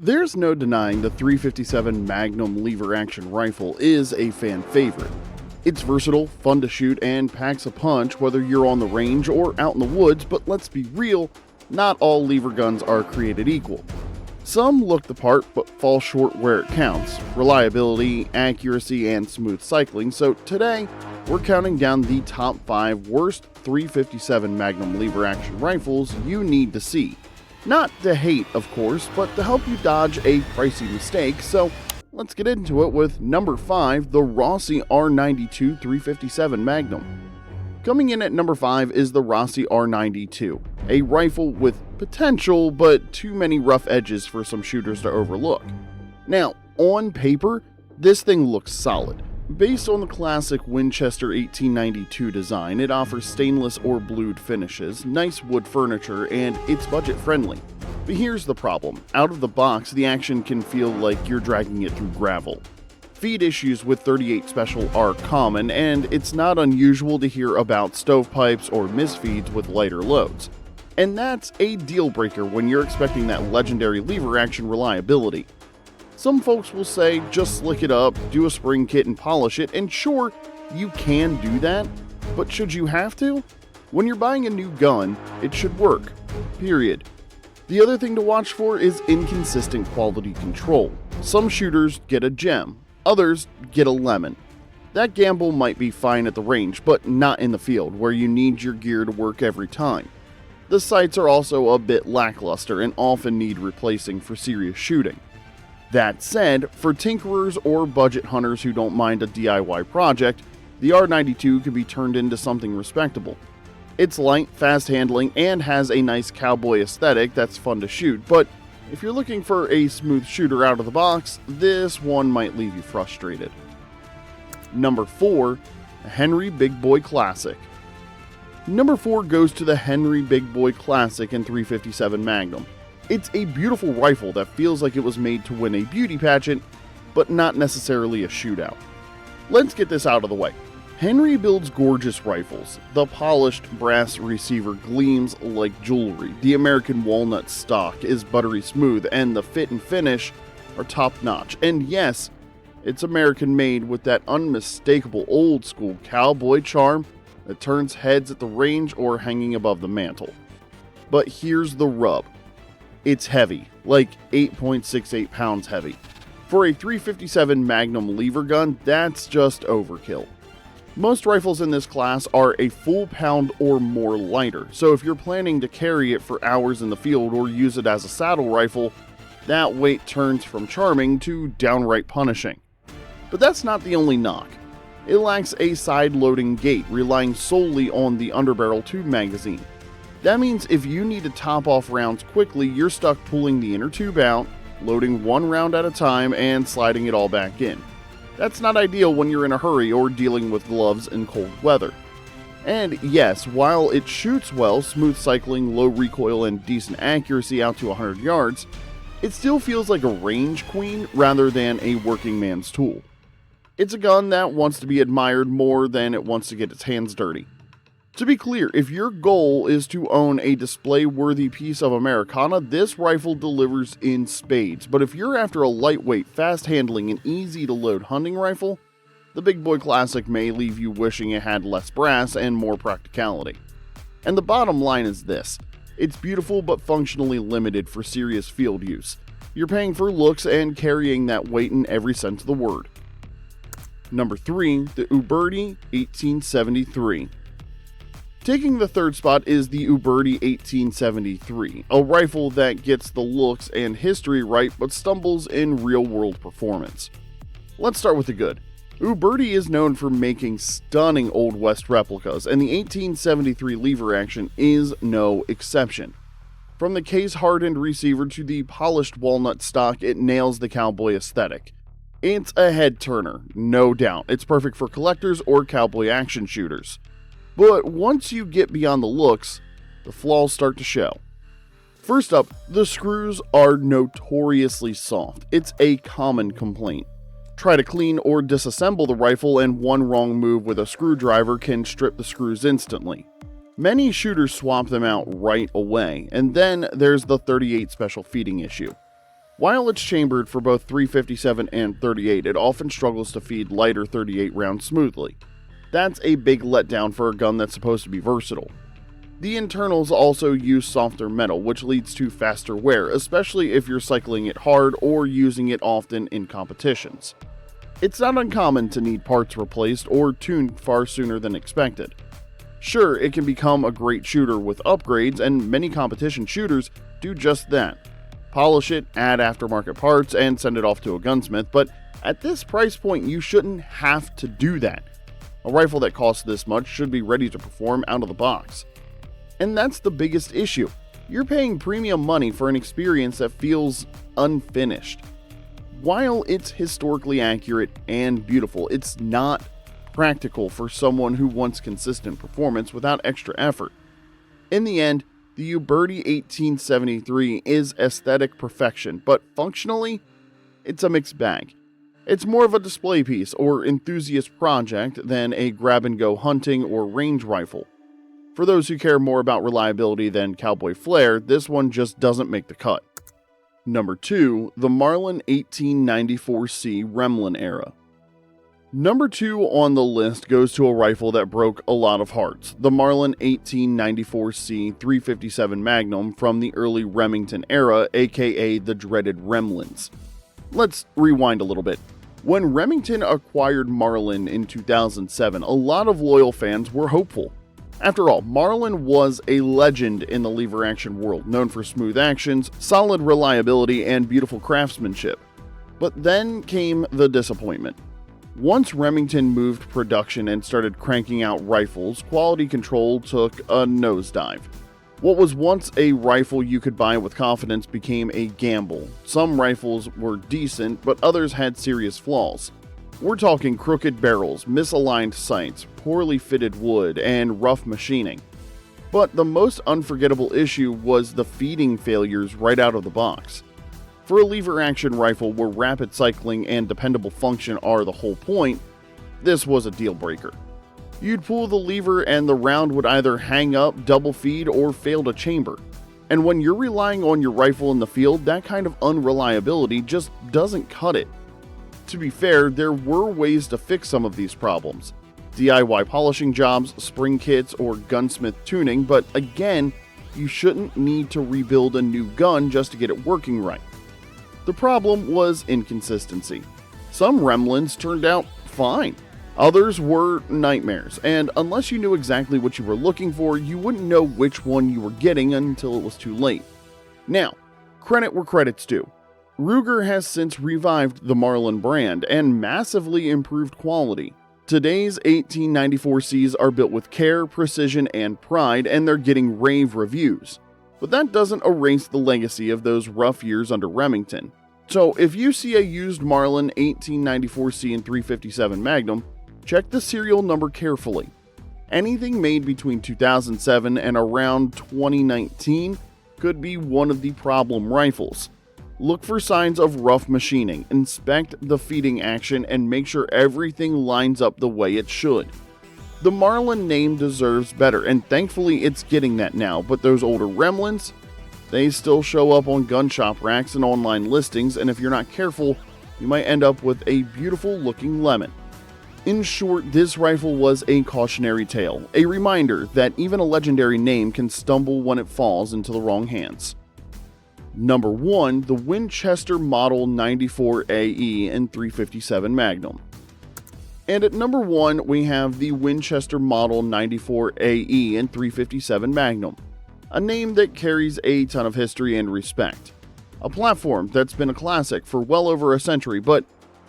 There's no denying the 357 Magnum Lever Action Rifle is a fan favorite. It's versatile, fun to shoot, and packs a punch whether you're on the range or out in the woods, but let's be real, not all lever guns are created equal. Some look the part but fall short where it counts: reliability, accuracy, and smooth cycling. So today, we're counting down the top 5 worst 357 Magnum Lever Action Rifles you need to see. Not to hate, of course, but to help you dodge a pricey mistake, so let's get into it with number 5, the Rossi R92 357 Magnum. Coming in at number 5 is the Rossi R92, a rifle with potential but too many rough edges for some shooters to overlook. Now, on paper, this thing looks solid. Based on the classic Winchester 1892 design, it offers stainless or blued finishes, nice wood furniture, and it's budget friendly. But here's the problem: out of the box, the action can feel like you're dragging it through gravel. Feed issues with 38 Special are common, and it's not unusual to hear about stovepipes or misfeeds with lighter loads. And that's a deal breaker when you're expecting that legendary lever action reliability. Some folks will say just slick it up, do a spring kit and polish it, and sure, you can do that, but should you have to? When you're buying a new gun, it should work, period. The other thing to watch for is inconsistent quality control. Some shooters get a gem, others get a lemon. That gamble might be fine at the range, but not in the field, where you need your gear to work every time. The sights are also a bit lackluster and often need replacing for serious shooting. That said, for tinkerers or budget hunters who don't mind a DIY project, the R92 can be turned into something respectable. It's light, fast handling, and has a nice cowboy aesthetic that's fun to shoot, but if you're looking for a smooth shooter out of the box, this one might leave you frustrated. Number 4, Henry Big Boy Classic. Number 4 goes to the Henry Big Boy Classic in 357 Magnum. It's a beautiful rifle that feels like it was made to win a beauty pageant, but not necessarily a shootout. Let's get this out of the way. Henry builds gorgeous rifles. The polished brass receiver gleams like jewelry, the American walnut stock is buttery smooth, and the fit and finish are top-notch. And yes, it's American made with that unmistakable old-school cowboy charm that turns heads at the range or hanging above the mantle. But here's the rub. It's heavy, like 8.68 pounds heavy. For a 357 Magnum lever gun, that's just overkill. Most rifles in this class are a full pound or more lighter, so if you're planning to carry it for hours in the field or use it as a saddle rifle, that weight turns from charming to downright punishing. But that's not the only knock. It lacks a side-loading gate, relying solely on the underbarrel tube magazine. That means if you need to top off rounds quickly, you're stuck pulling the inner tube out, loading one round at a time, and sliding it all back in. That's not ideal when you're in a hurry or dealing with gloves in cold weather. And yes, while it shoots well, smooth cycling, low recoil, and decent accuracy out to 100 yards, it still feels like a range queen rather than a working man's tool. It's a gun that wants to be admired more than it wants to get its hands dirty. To be clear, if your goal is to own a display-worthy piece of Americana, this rifle delivers in spades. But if you're after a lightweight, fast-handling, and easy-to-load hunting rifle, the Big Boy Classic may leave you wishing it had less brass and more practicality. And the bottom line is this: it's beautiful but functionally limited for serious field use. You're paying for looks and carrying that weight in every sense of the word. Number 3, the Uberti 1873. Taking the third spot is the Uberti 1873, a rifle that gets the looks and history right but stumbles in real-world performance. Let's start with the good. Uberti is known for making stunning Old West replicas, and the 1873 lever action is no exception. From the case-hardened receiver to the polished walnut stock, it nails the cowboy aesthetic. It's a head-turner, no doubt. It's perfect for collectors or cowboy action shooters. But once you get beyond the looks, the flaws start to show. First up, the screws are notoriously soft. It's a common complaint. Try to clean or disassemble the rifle, and one wrong move with a screwdriver can strip the screws instantly. Many shooters swap them out right away, and then there's the 38 special feeding issue. While it's chambered for both 357 and 38, it often struggles to feed lighter 38 rounds smoothly. That's a big letdown for a gun that's supposed to be versatile. The internals also use softer metal, which leads to faster wear, especially if you're cycling it hard or using it often in competitions. It's not uncommon to need parts replaced or tuned far sooner than expected. Sure, it can become a great shooter with upgrades, and many competition shooters do just that. Polish it, add aftermarket parts, and send it off to a gunsmith, but at this price point you shouldn't have to do that. A rifle that costs this much should be ready to perform out of the box. And that's the biggest issue. You're paying premium money for an experience that feels unfinished. While it's historically accurate and beautiful, it's not practical for someone who wants consistent performance without extra effort. In the end, the Uberti 1873 is aesthetic perfection, but functionally, it's a mixed bag. It's more of a display piece or enthusiast project than a grab-and-go hunting or range rifle. For those who care more about reliability than cowboy flair, this one just doesn't make the cut. Number 2, the Marlin 1894C Remlin era. Number 2 on the list goes to a rifle that broke a lot of hearts, the Marlin 1894C 357 Magnum from the early Remington era, aka the dreaded Remlins. Let's rewind a little bit. When Remington acquired Marlin in 2007, a lot of loyal fans were hopeful. After all, Marlin was a legend in the lever action world, known for smooth actions, solid reliability, and beautiful craftsmanship. But then came the disappointment. Once Remington moved production and started cranking out rifles, quality control took a nosedive. What was once a rifle you could buy with confidence became a gamble. Some rifles were decent, but others had serious flaws. We're talking crooked barrels, misaligned sights, poorly fitted wood, and rough machining. But the most unforgettable issue was the feeding failures right out of the box. For a lever action rifle where rapid cycling and dependable function are the whole point, this was a deal breaker. You'd pull the lever and the round would either hang up, double feed, or fail to chamber. And when you're relying on your rifle in the field, that kind of unreliability just doesn't cut it. To be fair, there were ways to fix some of these problems. DIY polishing jobs, spring kits, or gunsmith tuning, but again, you shouldn't need to rebuild a new gun just to get it working right. The problem was inconsistency. Some Remlins turned out fine. Others were nightmares, and unless you knew exactly what you were looking for, you wouldn't know which one you were getting until it was too late. Now, credit where credit's due. Ruger has since revived the Marlin brand and massively improved quality. Today's 1894Cs are built with care, precision, and pride, and they're getting rave reviews. But that doesn't erase the legacy of those rough years under Remington. So if you see a used Marlin 1894C and 357 Magnum, check the serial number carefully. Anything made between 2007 and around 2019 could be one of the problem rifles. Look for signs of rough machining, inspect the feeding action, and make sure everything lines up the way it should. The Marlin name deserves better, and thankfully it's getting that now, but those older Remlins, they still show up on gun shop racks and online listings, and if you're not careful, you might end up with a beautiful looking lemon. In short, this rifle was a cautionary tale, a reminder that even a legendary name can stumble when it falls into the wrong hands. Number 1, the Winchester Model 94AE and 357 Magnum. And at number 1, we have the Winchester Model 94AE and 357 Magnum, a name that carries a ton of history and respect. A platform that's been a classic for well over a century, but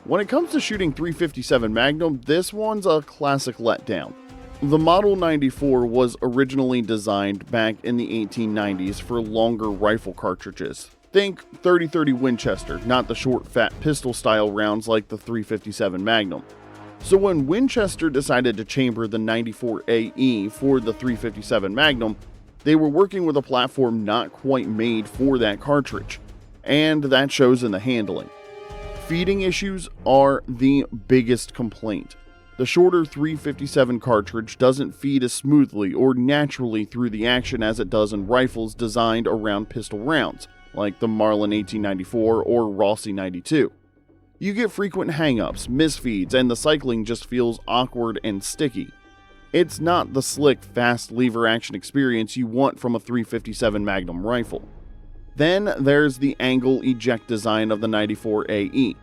when it comes to shooting 357 Magnum, this one's a classic letdown. The Model 94 was originally designed back in the 1890s for longer rifle cartridges. Think 30-30 Winchester, not the short, fat pistol-style rounds like the 357 Magnum. So when Winchester decided to chamber the 94AE for the 357 Magnum, they were working with a platform not quite made for that cartridge, and that shows in the handling. Feeding issues are the biggest complaint. The shorter 357 cartridge doesn't feed as smoothly or naturally through the action as it does in rifles designed around pistol rounds, like the Marlin 1894 or Rossi 92. You get frequent hang-ups, misfeeds, and the cycling just feels awkward and sticky. It's not the slick, fast lever action experience you want from a 357 Magnum rifle. Then there's the angle eject design of the 94AE.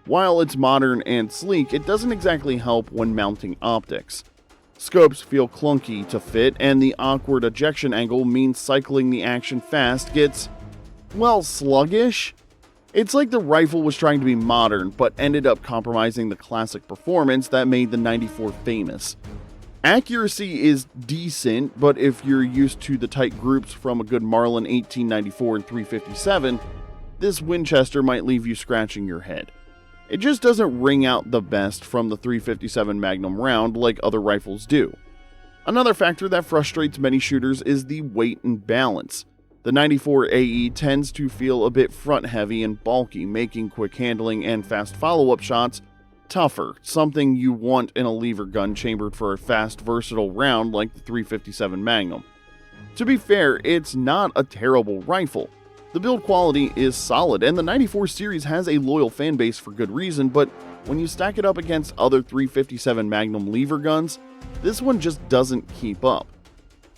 While it's modern and sleek, it doesn't exactly help when mounting optics. Scopes feel clunky to fit, and the awkward ejection angle means cycling the action fast gets, well, sluggish. It's like the rifle was trying to be modern, but ended up compromising the classic performance that made the 94 famous. Accuracy is decent, but if you're used to the tight groups from a good Marlin 1894 and 357, this Winchester might leave you scratching your head. It just doesn't ring out the best from the 357 Magnum round like other rifles do. Another factor that frustrates many shooters is the weight and balance. The 94AE tends to feel a bit front heavy and bulky, making quick handling and fast follow-up shots tougher, something you want in a lever gun chambered for a fast, versatile round like the 357 Magnum. To be fair, it's not a terrible rifle. The build quality is solid, and the 94 series has a loyal fan base for good reason, but when you stack it up against other 357 Magnum lever guns, this one just doesn't keep up.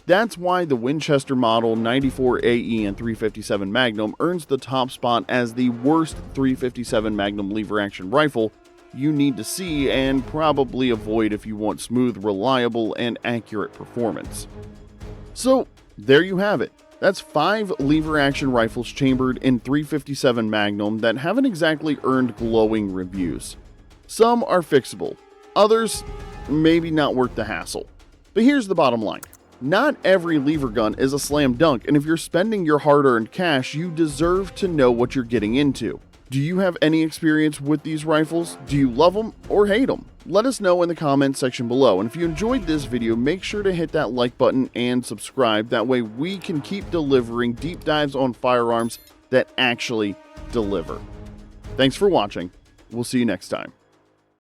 That's why the Winchester model 94AE and 357 Magnum earns the top spot as the worst 357 Magnum lever action rifle you need to see and probably avoid if you want smooth, reliable, and accurate performance. So, there you have it. That's 5 lever action rifles chambered in 357 Magnum that haven't exactly earned glowing reviews. Some are fixable, others maybe not worth the hassle. But here's the bottom line. Not every lever gun is a slam dunk, and if you're spending your hard-earned cash, you deserve to know what you're getting into. Do you have any experience with these rifles? Do you love them or hate them? Let us know in the comments section below, and if you enjoyed this video, make sure to hit that like button and subscribe. That way we can keep delivering deep dives on firearms that actually deliver. Thanks for watching. We'll see you next time.